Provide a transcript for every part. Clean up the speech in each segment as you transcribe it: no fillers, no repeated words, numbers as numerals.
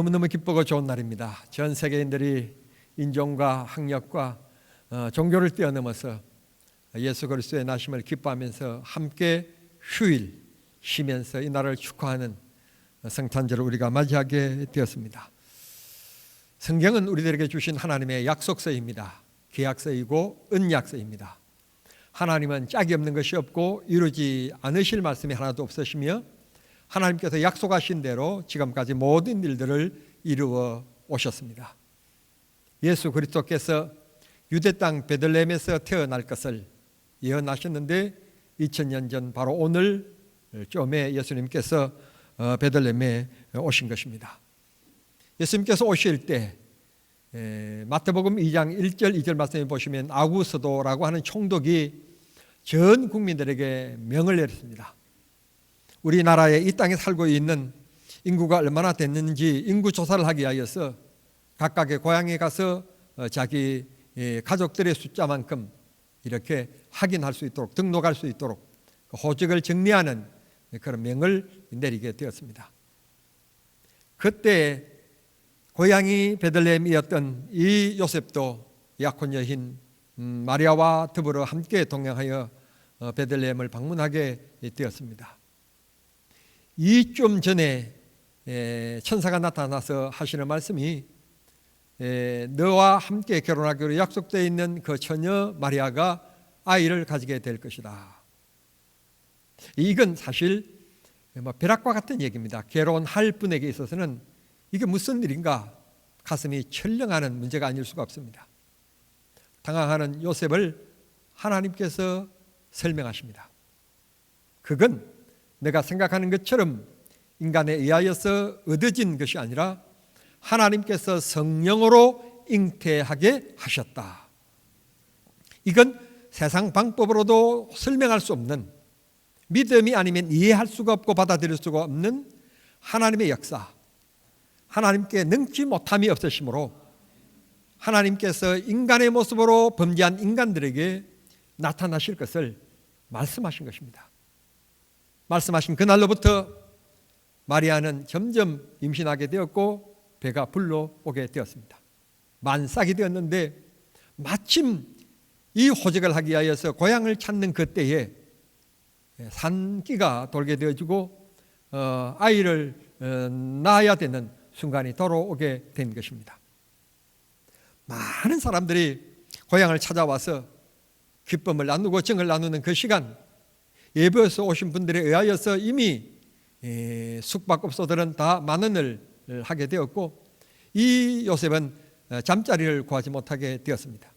너무너무 기쁘고 좋은 날입니다. 전 세계인들이 인종과 학력과 종교를 뛰어넘어서 예수 그리스도의 나심을 기뻐하면서 함께 휴일 쉬면서 이 날을 축하하는 성탄절을 우리가 맞이하게 되었습니다. 성경은 우리들에게 주신 하나님의 약속서입니다. 계약서이고 언약서입니다. 하나님은 짝이 없는 것이 없고 이루지 않으실 말씀이 하나도 없으시며 하나님께서 약속하신 대로 지금까지 모든 일들을 이루어 오셨습니다. 예수 그리스도께서 유대 땅 베들레헴에서 태어날 것을 예언하셨는데 2000년 전 바로 오늘 쯤에 예수님께서 베들레헴에 오신 것입니다. 예수님께서 오실 때 마태복음 2장 1절 2절 말씀에 보시면 아구스도라고 하는 총독이 전 국민들에게 명을 내렸습니다. 우리나라에 이 땅에 살고 있는 인구가 얼마나 됐는지 인구 조사를 하기 위하여서 각각의 고향에 가서 자기 가족들의 숫자만큼 이렇게 확인할 수 있도록 등록할 수 있도록 호적을 정리하는 그런 명을 내리게 되었습니다. 그때 고향이 베들레헴이었던 이 요셉도 약혼 여인 마리아와 더불어 함께 동행하여 베들레헴을 방문하게 되었습니다. 이쯤 전에 천사가 나타나서 하시는 말씀이 너와 함께 결혼하기로 약속되어 있는 그 처녀 마리아가 아이를 가지게 될 것이다. 이건 사실 벼락과 같은 얘기입니다. 결혼할 분에게 있어서는 이게 무슨 일인가 가슴이 철렁하는 문제가 아닐 수가 없습니다. 당황하는 요셉을 하나님께서 설명하십니다. 그건 내가 생각하는 것처럼 인간에 의하여서 얻어진 것이 아니라 하나님께서 성령으로 잉태하게 하셨다. 이건 세상 방법으로도 설명할 수 없는, 믿음이 아니면 이해할 수가 없고 받아들일 수가 없는 하나님의 역사, 하나님께 능치 못함이 없으시므로 하나님께서 인간의 모습으로 범죄한 인간들에게 나타나실 것을 말씀하신 것입니다. 말씀하신 그날로부터 마리아는 점점 임신하게 되었고 배가 불러오게 되었습니다. 만삭이 되었는데 마침 이 호적을 하기 위하여서 고향을 찾는 그때에 산기가 돌게 되어지고 아이를 낳아야 되는 순간이 돌아오게 된 것입니다. 많은 사람들이 고향을 찾아와서 기쁨을 나누고 정을 나누는 그 시간, 예배에서 오신 분들에 의하여서 이미 숙박업소들은 다 만원을 하게 되었고 이 요셉은 잠자리를 구하지 못하게 되었습니다.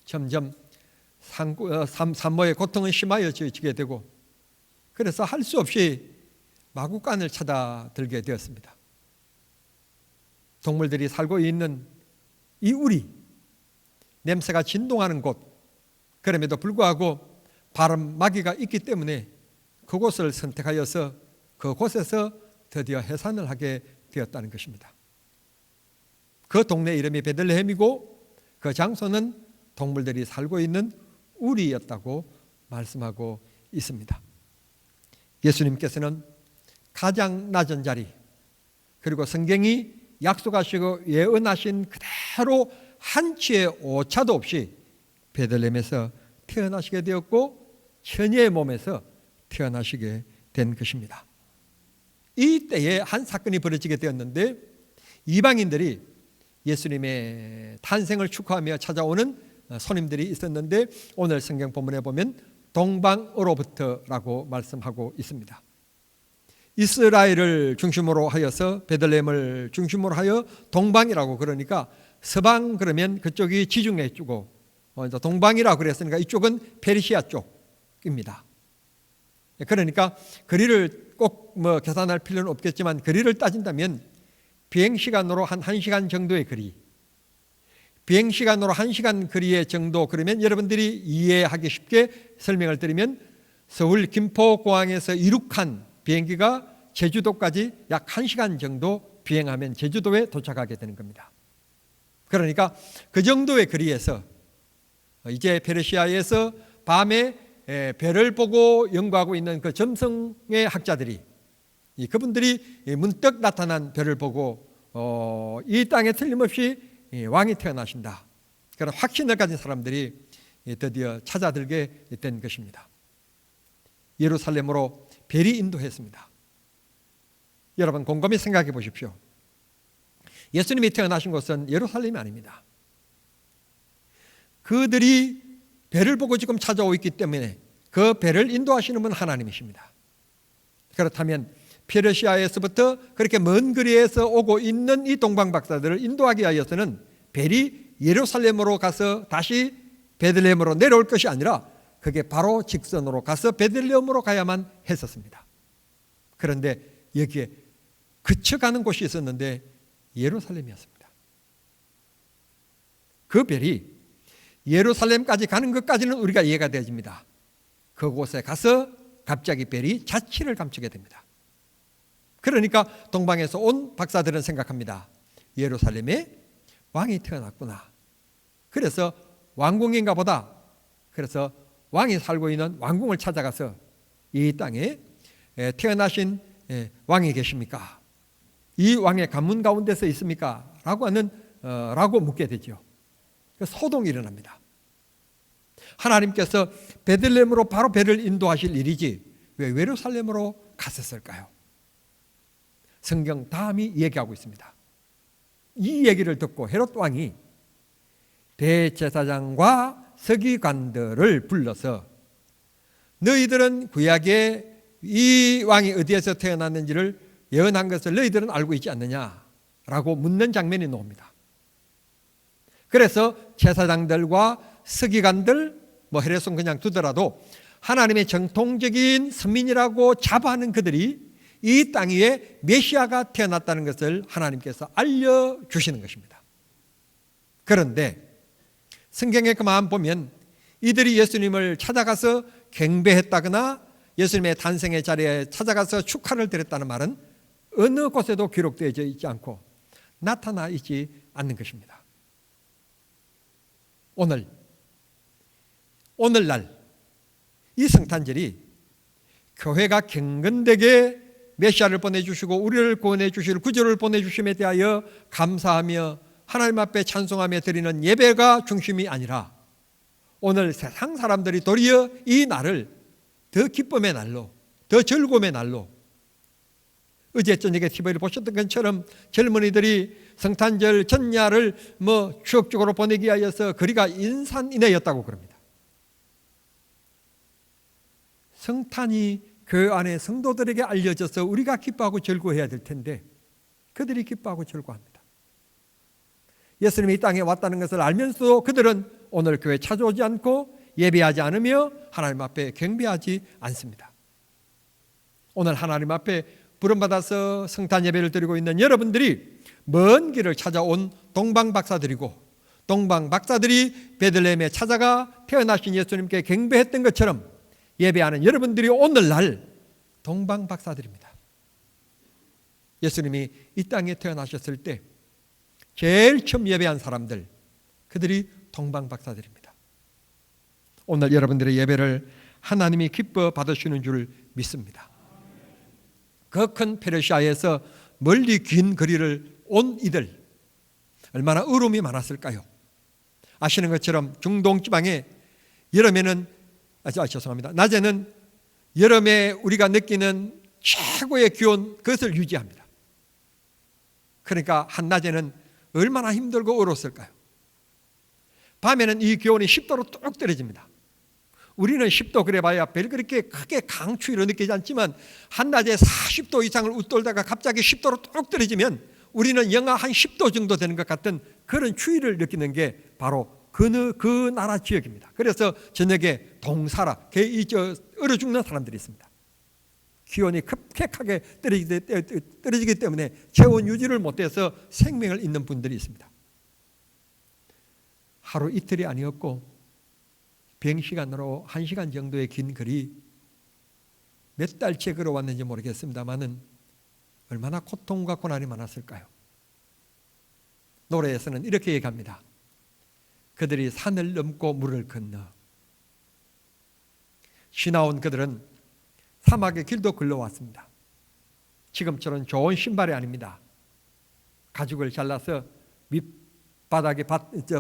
점점 산모의 고통은 심하여지게 되고 그래서 할 수 없이 마구간을 찾아 들게 되었습니다. 동물들이 살고 있는 이 우리, 냄새가 진동하는 곳, 그럼에도 불구하고 바람막이가 있기 때문에 그곳을 선택하여서 그곳에서 드디어 해산을 하게 되었다는 것입니다. 그 동네 이름이 베들레헴이고 그 장소는 동물들이 살고 있는 우리였다고 말씀하고 있습니다. 예수님께서는 가장 낮은 자리, 그리고 성경이 약속하시고 예언하신 그대로 한치의 오차도 없이 베들레헴에서 태어나시게 되었고 처녀의 몸에서 태어나시게 된 것입니다. 이 때에 한 사건이 벌어지게 되었는데 이방인들이 예수님의 탄생을 축하하며 찾아오는 손님들이 있었는데 오늘 성경 본문에 보면 동방으로부터라고 말씀하고 있습니다. 이스라엘을 중심으로 하여서 베들레헴을 중심으로 하여 동방이라고 그러니까 서방 그러면 그쪽이 지중해 쪽이고 동방이라고 그랬으니까 이쪽은 페르시아 쪽입니다. 그러니까 거리를 꼭 계산할 필요는 없겠지만 거리를 따진다면 비행시간으로 한 1시간 정도의 거리, 비행시간으로 1시간 거리의 정도, 그러면 여러분들이 이해하기 쉽게 설명을 드리면 서울 김포공항에서 이륙한 비행기가 제주도까지 약 1시간 정도 비행하면 제주도에 도착하게 되는 겁니다. 그러니까 그 정도의 거리에서 이제 페르시아에서 밤에 별을 보고 연구하고 있는 그 점성의 학자들이 그분들이 문득 나타난 별을 보고 이 땅에 틀림없이 왕이 태어나신다, 그런 확신을 가진 사람들이 드디어 찾아들게 된 것입니다. 예루살렘으로 별이 인도했습니다. 여러분 곰곰이 생각해 보십시오. 예수님이 태어나신 곳은 예루살렘이 아닙니다. 그들이 별을 보고 지금 찾아오고 있기 때문에 그 별을 인도하시는 분 하나님이십니다. 그렇다면 페르시아에서부터 그렇게 먼 거리에서 오고 있는 이 동방박사들을 인도하기 위해서는 별이 예루살렘으로 가서 다시 베들레헴으로 내려올 것이 아니라 그게 바로 직선으로 가서 베들레헴으로 가야만 했었습니다. 그런데 여기에 그쳐가는 곳이 있었는데 예루살렘이었습니다. 그 별이 예루살렘까지 가는 것까지는 우리가 이해가 되어집니다. 그곳에 가서 갑자기 별이 자취를 감추게 됩니다. 그러니까 동방에서 온 박사들은 생각합니다. 예루살렘에 왕이 태어났구나. 그래서 왕궁인가 보다. 그래서 왕이 살고 있는 왕궁을 찾아가서 이 땅에 태어나신 왕이 계십니까? 이 왕의 가문 가운데서 있습니까? 라고 묻게 되죠. 소동이 일어납니다. 하나님께서 베들레헴으로 바로 배를 인도하실 일이지 왜 예루살렘으로 갔었을까요? 성경 다음이 얘기하고 있습니다. 이 얘기를 듣고 헤롯 왕이 대제사장과 서기관들을 불러서 너희들은 구약에 이 왕이 어디에서 태어났는지를 예언한 것을 너희들은 알고 있지 않느냐라고 묻는 장면이 나옵니다. 그래서 제사장들과 서기관들, 헤롯은 그냥 두더라도 하나님의 정통적인 선민이라고 자부하는 그들이 이 땅 위에 메시아가 태어났다는 것을 하나님께서 알려주시는 것입니다. 그런데 성경에 그만 보면 이들이 예수님을 찾아가서 경배했다거나 예수님의 탄생의 자리에 찾아가서 축하를 드렸다는 말은 어느 곳에도 기록되어 있지 않고 나타나 있지 않는 것입니다. 오늘날 이 성탄절이 교회가 경건되게 메시아를 보내주시고 우리를 구원해 주실 구주를 보내주심에 대하여 감사하며 하나님 앞에 찬송하며 드리는 예배가 중심이 아니라 오늘 세상 사람들이 도리어 이 날을 더 기쁨의 날로, 더 즐거움의 날로, 어제 저녁에 TV를 보셨던 것처럼 젊은이들이 성탄절 전야를 추억적으로 보내기 위해서 거리가 인산인해였다고 그럽니다. 성탄이 교회 안에 성도들에게 알려져서 우리가 기뻐하고 즐거워해야 될 텐데 그들이 기뻐하고 즐거워합니다. 예수님이 이 땅에 왔다는 것을 알면서도 그들은 오늘 교회에 찾아오지 않고 예배하지 않으며 하나님 앞에 경배하지 않습니다. 오늘 하나님 앞에 부름받아서 성탄 예배를 드리고 있는 여러분들이 먼 길을 찾아온 동방박사들이고 동방박사들이 베들레헴에 찾아가 태어나신 예수님께 경배했던 것처럼 예배하는 여러분들이 오늘날 동방박사들입니다. 예수님이 이 땅에 태어나셨을 때 제일 처음 예배한 사람들, 그들이 동방박사들입니다. 오늘 여러분들의 예배를 하나님이 기뻐 받으시는 줄 믿습니다. 그 큰 페르시아에서 멀리 긴 거리를 온 이들 얼마나 의로움이 많았을까요? 아시는 것처럼 중동 지방에 낮에는 여름에 우리가 느끼는 최고의 기온, 그것을 유지합니다. 그러니까 한낮에는 얼마나 힘들고 어려웠을까요? 밤에는 이 기온이 10도로 뚝 떨어집니다. 우리는 10도 그래봐야 별 그렇게 크게 강추위로 느끼지 않지만 한낮에 40도 이상을 웃돌다가 갑자기 10도로 뚝 떨어지면 우리는 영하 한 10도 정도 되는 것 같은 그런 추위를 느끼는 게 바로 그 나라 지역입니다. 그래서 저녁에 동사라, 얼어 죽는 사람들이 있습니다. 기온이 급격하게 떨어지기 때문에 체온 유지를 못해서 생명을 잃는 분들이 있습니다. 하루 이틀이 아니었고 비행시간으로 1시간 정도의 긴 거리 몇 달째 걸어왔는지 모르겠습니다만은 얼마나 고통과 고난이 많았을까요? 노래에서는 이렇게 얘기합니다. 그들이 산을 넘고 물을 건너. 쉬나온 그들은 사막의 길도 걸러왔습니다. 지금처럼 좋은 신발이 아닙니다. 가죽을 잘라서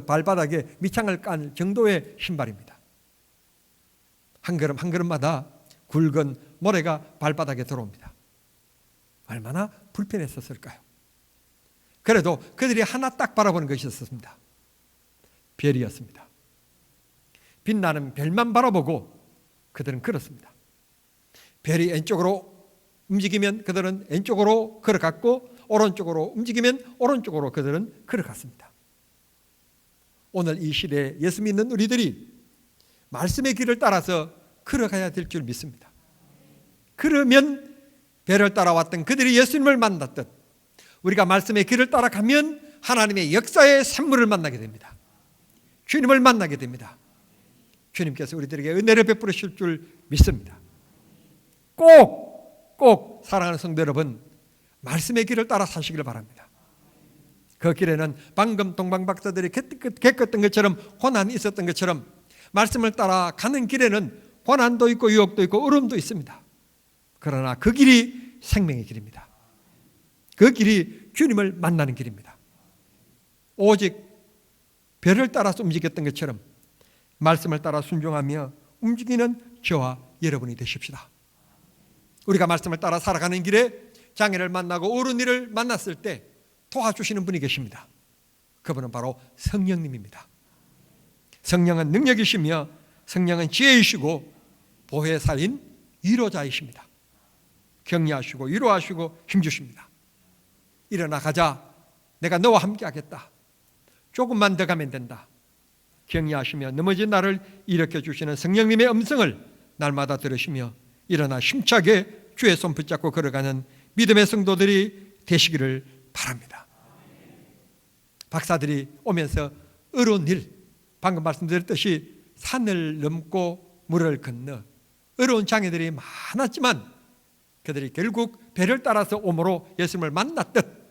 발바닥에 밑창을 깐 정도의 신발입니다. 한 걸음 한 걸음마다 굵은 모래가 발바닥에 들어옵니다. 얼마나 불편했었을까요? 그래도 그들이 하나 딱 바라보는 것이 있었습니다. 별이었습니다. 빛나는 별만 바라보고 그들은 걸었습니다. 별이 왼쪽으로 움직이면 그들은 왼쪽으로 걸어갔고, 오른쪽으로 움직이면 오른쪽으로 그들은 걸어갔습니다. 오늘 이 시대에 예수 믿는 우리들이 말씀의 길을 따라서 걸어가야 될 줄 믿습니다. 그러면 별을 따라왔던 그들이 예수님을 만났듯 우리가 말씀의 길을 따라가면 하나님의 역사의 산물을 만나게 됩니다. 주님을 만나게 됩니다. 주님께서 우리들에게 은혜를 베풀으실 줄 믿습니다. 꼭 사랑하는 성도 여러분, 말씀의 길을 따라 사시길 바랍니다. 그 길에는 방금 동방박사들이 겪었던 것처럼, 고난이 있었던 것처럼 말씀을 따라 가는 길에는 고난도 있고 유혹도 있고 어려움도 있습니다. 그러나 그 길이 생명의 길입니다. 그 길이 주님을 만나는 길입니다. 오직 별을 따라서 움직였던 것처럼 말씀을 따라 순종하며 움직이는 저와 여러분이 되십시다. 우리가 말씀을 따라 살아가는 길에 장애를 만나고 어른이를 만났을 때 도와주시는 분이 계십니다. 그분은 바로 성령님입니다. 성령은 능력이시며 성령은 지혜이시고 보혜사인 위로자이십니다. 격려하시고 위로하시고 힘주십니다. 일어나 가자. 내가 너와 함께 하겠다. 조금만 더 가면 된다. 격려하시며 넘어진 나를 일으켜 주시는 성령님의 음성을 날마다 들으시며 일어나 힘차게 주의 손 붙잡고 걸어가는 믿음의 성도들이 되시기를 바랍니다. 박사들이 오면서 어려운 일, 방금 말씀드렸듯이 산을 넘고 물을 건너 어려운 장애들이 많았지만 그들이 결국 배를 따라서 오므로 예수님을 만났듯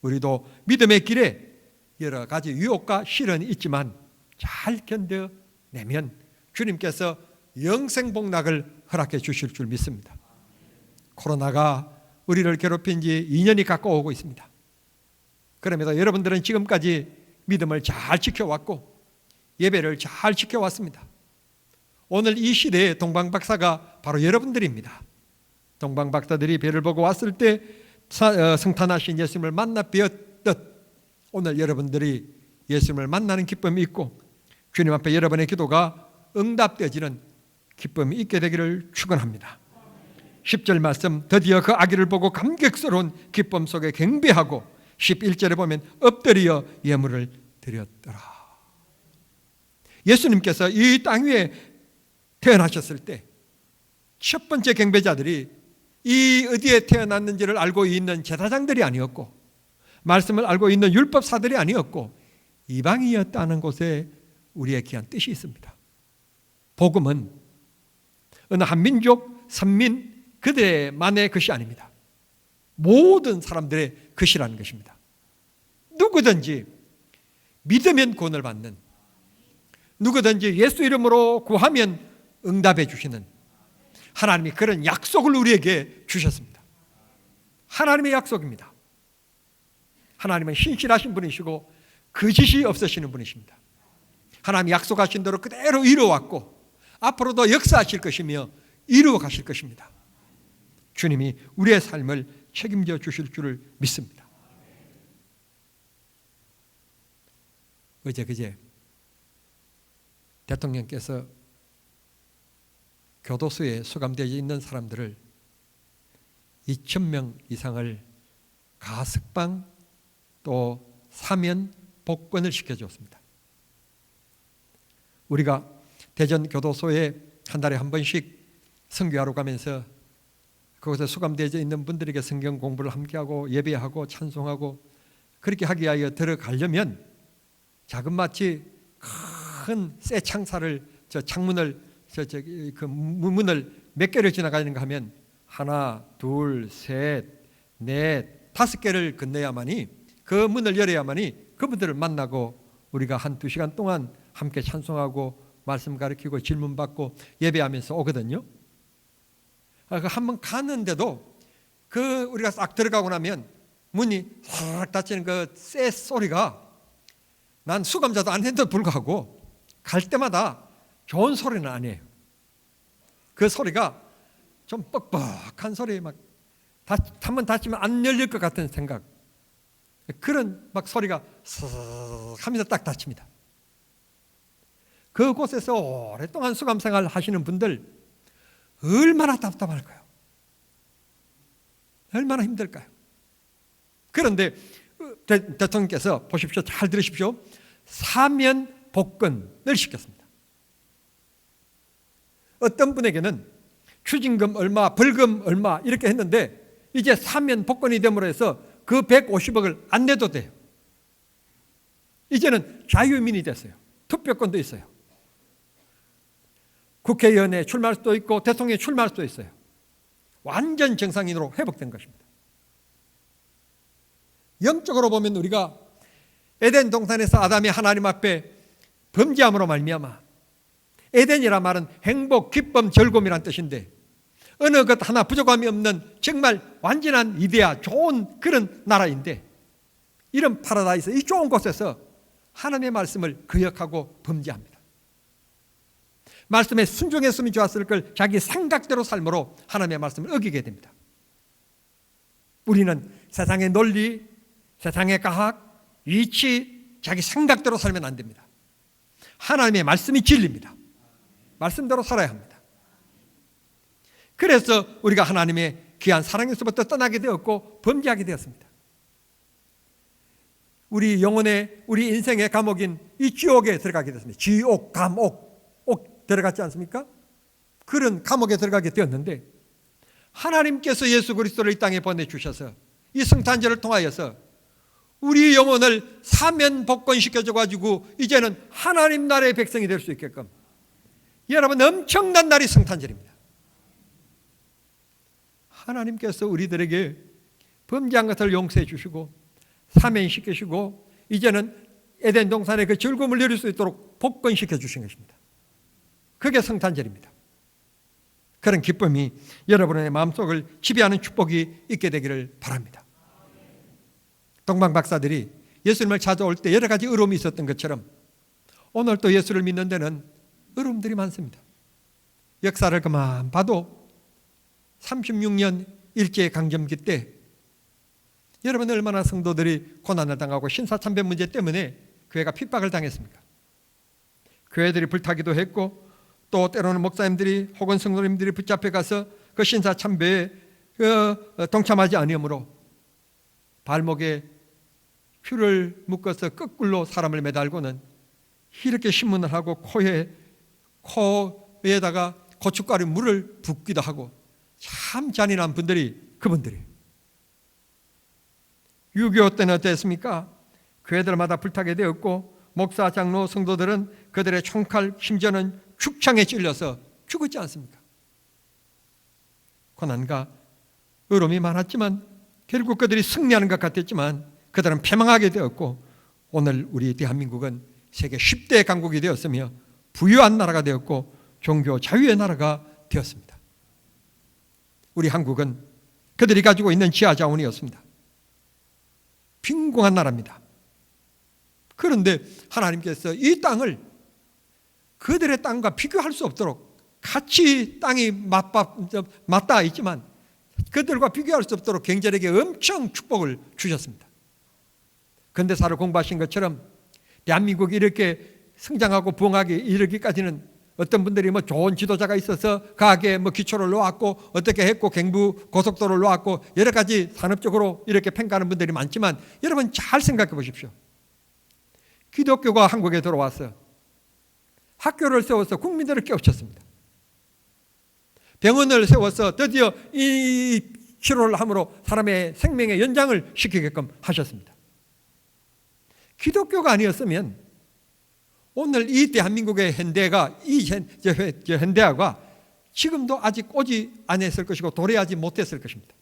우리도 믿음의 길에 여러 가지 유혹과 시련이 있지만 잘 견뎌내면 주님께서 영생복락을 허락해 주실 줄 믿습니다. 코로나가 우리를 괴롭힌 지 2년이 가까워오고 있습니다. 그럼에도 여러분들은 지금까지 믿음을 잘 지켜왔고 예배를 잘 지켜왔습니다. 오늘 이 시대의 동방박사가 바로 여러분들입니다. 동방박사들이 배를 보고 왔을 때 성탄하신 예수님을 만나 뵈었듯 오늘 여러분들이 예수님을 만나는 기쁨이 있고 주님 앞에 여러분의 기도가 응답되어지는 기쁨이 있게 되기를 축원합니다. 10절 말씀, 드디어 그 아기를 보고 감격스러운 기쁨 속에 경배하고 11절에 보면 엎드려 예물을 드렸더라. 예수님께서 이 땅 위에 태어나셨을 때 첫 번째 경배자들이 이 어디에 태어났는지를 알고 있는 제사장들이 아니었고 말씀을 알고 있는 율법사들이 아니었고 이방인이었다는 곳에 우리의 귀한 뜻이 있습니다. 복음은 어느 한 민족, 선민, 그들만의 것이 아닙니다. 모든 사람들의 것이라는 것입니다. 누구든지 믿으면 구원을 받는, 누구든지 예수 이름으로 구하면 응답해 주시는 하나님이 그런 약속을 우리에게 주셨습니다. 하나님의 약속입니다. 하나님은 신실하신 분이시고 거짓이 없으시는 분이십니다. 하나님이 약속하신 대로 그대로 이루어왔고 앞으로도 역사하실 것이며 이루어 가실 것입니다. 주님이 우리의 삶을 책임져 주실 줄을 믿습니다. 그제 대통령께서 교도소에 수감되어 있는 사람들을 2,000명 이상을 가석방 또 사면 복권을 시켜주었습니다. 우리가 대전 교도소에 한 달에 한 번씩 선교하러 가면서 그곳에 수감되어 있는 분들에게 성경 공부를 함께하고 예배하고 찬송하고 그렇게 하기 위하여 들어가려면 자그마치 큰 쇠 창살을 저 창문을 그 문을 몇 개를 지나가는가 하면 하나, 둘, 셋, 넷, 5개를 건너야만이 그 문을 열어야만이 그분들을 만나고 우리가 한 2시간 동안 함께 찬송하고 말씀 가르치고 질문 받고 예배하면서 오거든요. 한 번 갔는데도 우리가 싹 들어가고 나면 문이 싹 닫히는 그 쇠 소리가 난 수감자도 안 했는데도 불구하고 갈 때마다 좋은 소리는 아니에요. 그 소리가 좀 뻑뻑한 소리, 막 한번 닫히면 안 열릴 것 같은 생각, 그런 막 소리가 쓱 하면서 딱 닫힙니다. 그곳에서 오랫동안 수감 생활 하시는 분들 얼마나 답답할까요? 얼마나 힘들까요? 그런데 대통령께서 보십시오, 잘 들으십시오. 사면 복권을 시켰습니다. 어떤 분에게는 추징금 얼마, 벌금 얼마 이렇게 했는데 이제 사면 복권이 됨으로 해서 그 150억을 안 내도 돼요. 이제는 자유민이 됐어요. 투표권도 있어요. 국회의원에 출마할 수도 있고 대통령에 출마할 수도 있어요. 완전 정상인으로 회복된 것입니다. 영적으로 보면 우리가 에덴 동산에서 아담이 하나님 앞에 범죄함으로 말미암아, 에덴이라 말은 행복, 기쁨, 즐거움이란 뜻인데 어느 것 하나 부족함이 없는 정말 완전한 이데아, 좋은 그런 나라인데, 이런 파라다이스, 이 좋은 곳에서 하나님의 말씀을 거역하고 범죄합니다. 말씀에 순종했으면 좋았을 걸 자기 생각대로 삶으로 하나님의 말씀을 어기게 됩니다. 우리는 세상의 논리, 세상의 과학, 이치, 자기 생각대로 살면 안 됩니다. 하나님의 말씀이 진리입니다. 말씀대로 살아야 합니다. 그래서 우리가 하나님의 귀한 사랑에서부터 떠나게 되었고 범죄하게 되었습니다. 우리 영혼의, 우리 인생의 감옥인 이 지옥에 들어가게 되었습니다. 지옥, 감옥, 옥 들어갔지 않습니까? 그런 감옥에 들어가게 되었는데, 하나님께서 예수 그리스도를 이 땅에 보내주셔서 이 성탄절을 통하여서 우리 영혼을 사면 복권시켜줘 가지고 이제는 하나님 나라의 백성이 될 수 있게끔, 여러분 엄청난 날이 성탄절입니다. 하나님께서 우리들에게 범죄한 것을 용서해 주시고 사면시키시고 이제는 에덴 동산의 그 즐거움을 누릴 수 있도록 복권시켜 주신 것입니다. 그게 성탄절입니다. 그런 기쁨이 여러분의 마음속을 지배하는 축복이 있게 되기를 바랍니다. 동방 박사들이 예수님을 찾아올 때 여러 가지 어려움이 있었던 것처럼 오늘 또 예수를 믿는 데는 어려움들이 많습니다. 역사를 그만 봐도 36년 일제강점기 때 여러분 얼마나 성도들이 고난을 당하고 신사참배 문제 때문에 교회가 핍박을 당했습니까? 교회들이 불타기도 했고 또 때로는 목사님들이 혹은 성도님들이 붙잡혀 가서 그 신사참배에 동참하지 아니하므로 발목에 퓨를 묶어서 거꾸로 사람을 매달고는 이렇게 신문을 하고 코에다가 고춧가루 물을 붓기도 하고, 참 잔인한 분들이 그분들이. 6.25 때는 어땠습니까? 교회들마다 불타게 되었고 목사, 장로, 성도들은 그들의 총칼, 심지어는 죽창에 찔려서 죽었지 않습니까? 고난과 어려움이 많았지만 결국 그들이 승리하는 것 같았지만 그들은 패망하게 되었고, 오늘 우리 대한민국은 세계 10대 강국이 되었으며 부유한 나라가 되었고 종교 자유의 나라가 되었습니다. 우리 한국은 그들이 가지고 있는 지하 자원이었습니다. 빈궁한 나라입니다. 그런데 하나님께서 이 땅을 그들의 땅과 비교할 수 없도록, 같이 땅이 맞닿아 있지만 그들과 비교할 수 없도록 경제력에 엄청 축복을 주셨습니다. 근대사를 공부하신 것처럼 대한민국이 이렇게 성장하고 부흥하기 이르기까지는 어떤 분들이 좋은 지도자가 있어서 가게 기초를 놓았고 어떻게 했고 경부 고속도로를 놓았고 여러 가지 산업적으로 이렇게 평가하는 분들이 많지만, 여러분 잘 생각해 보십시오. 기독교가 한국에 들어와서 학교를 세워서 국민들을 깨우쳤습니다. 병원을 세워서 드디어 이 치료를 함으로 사람의 생명의 연장을 시키게끔 하셨습니다. 기독교가 아니었으면 오늘 이 대한민국의 현대가, 이 현대화가 지금도 아직 오지 않았을 것이고 도래하지 못했을 것입니다.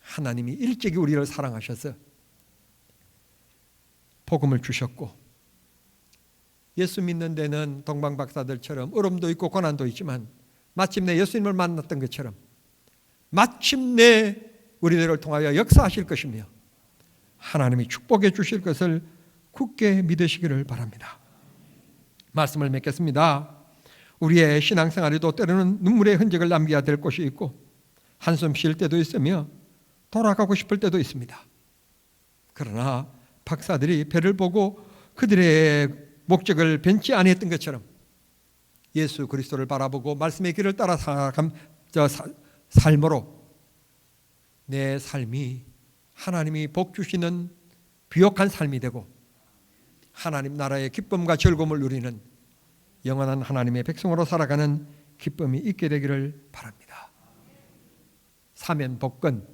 하나님이 일찍이 우리를 사랑하셔서 복음을 주셨고, 예수 믿는 데는 동방 박사들처럼 어려움도 있고 고난도 있지만 마침내 예수님을 만났던 것처럼 마침내 우리들을 통하여 역사하실 것이며 하나님이 축복해 주실 것을 굳게 믿으시기를 바랍니다. 말씀을 맺겠습니다. 우리의 신앙생활에도 때로는 눈물의 흔적을 남겨야 될 곳이 있고 한숨 쉴 때도 있으며 돌아가고 싶을 때도 있습니다. 그러나 박사들이 배를 보고 그들의 목적을 변치 아니했던 것처럼 예수 그리스도를 바라보고 말씀의 길을 따라 삶으로 내 삶이 하나님이 복 주시는 비옥한 삶이 되고 하나님 나라의 기쁨과 즐거움을 누리는 영원한 하나님의 백성으로 살아가는 기쁨이 있게 되기를 바랍니다. 사면 복권,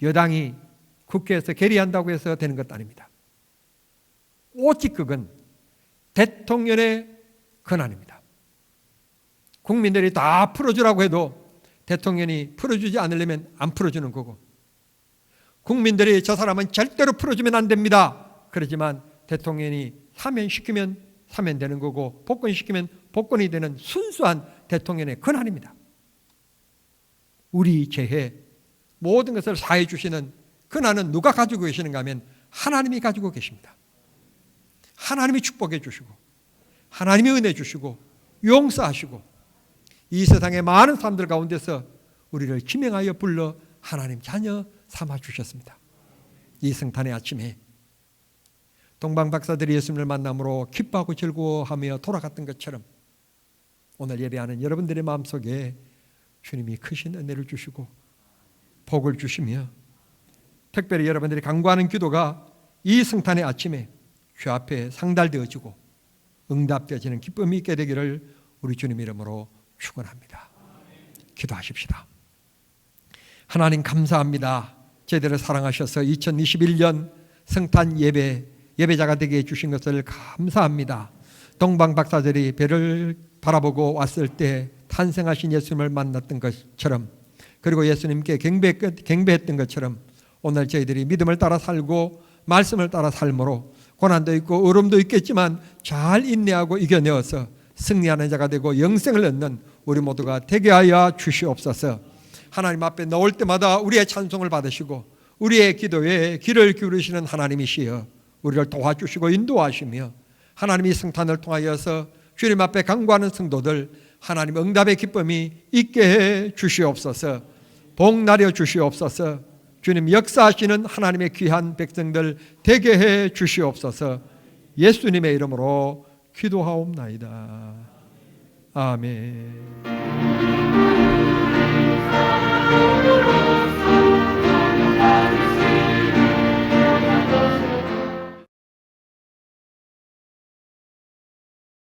여당이 국회에서 결의한다고 해서 되는 것 아닙니다. 오직 그건 대통령의 권한입니다. 국민들이 다 풀어주라고 해도 대통령이 풀어주지 않으려면 안 풀어주는 거고, 국민들이 저 사람은 절대로 풀어주면 안 됩니다. 그러지만 대통령이 사면시키면 사면되는 거고 복권시키면 복권이 되는 순수한 대통령의 권한입니다. 우리 죄에 모든 것을 사해 주시는 권한은 누가 가지고 계시는가 하면 하나님이 가지고 계십니다. 하나님이 축복해 주시고 하나님이 은혜 주시고 용서하시고 이 세상의 많은 사람들 가운데서 우리를 지명하여 불러 하나님 자녀 삼아 주셨습니다. 이 성탄의 아침에 동방박사들이 예수님을 만남으로 기뻐하고 즐거워하며 돌아갔던 것처럼 오늘 예배하는 여러분들의 마음속에 주님이 크신 은혜를 주시고 복을 주시며 특별히 여러분들이 간구하는 기도가 이 성탄의 아침에 주 앞에 상달되어지고 응답되어지는 기쁨이 있게 되기를 우리 주님 이름으로 축원합니다. 기도하십시다. 하나님 감사합니다. 저희들을 사랑하셔서 2021년 성탄 예배자가 되게 해주신 것을 감사합니다. 동방박사들이 배를 바라보고 왔을 때 탄생하신 예수님을 만났던 것처럼 그리고 예수님께 경배했던 것처럼 오늘 저희들이 믿음을 따라 살고 말씀을 따라 삶으로 고난도 있고 어려움도 있겠지만 잘 인내하고 이겨내어서 승리하는 자가 되고 영생을 얻는 우리 모두가 되게 하여 주시옵소서. 하나님 앞에 나올 때마다 우리의 찬송을 받으시고 우리의 기도에 귀를 기울이시는 하나님이시여 우리를 도와주시고 인도하시며 하나님이 성탄을 통하여서 주님 앞에 간구하는 성도들 하나님 응답의 기쁨이 있게 해 주시옵소서. 복 나려 주시옵소서. 주님 역사하시는 하나님의 귀한 백성들 되게 해 주시옵소서. 예수님의 이름으로 기도하옵나이다. 아멘.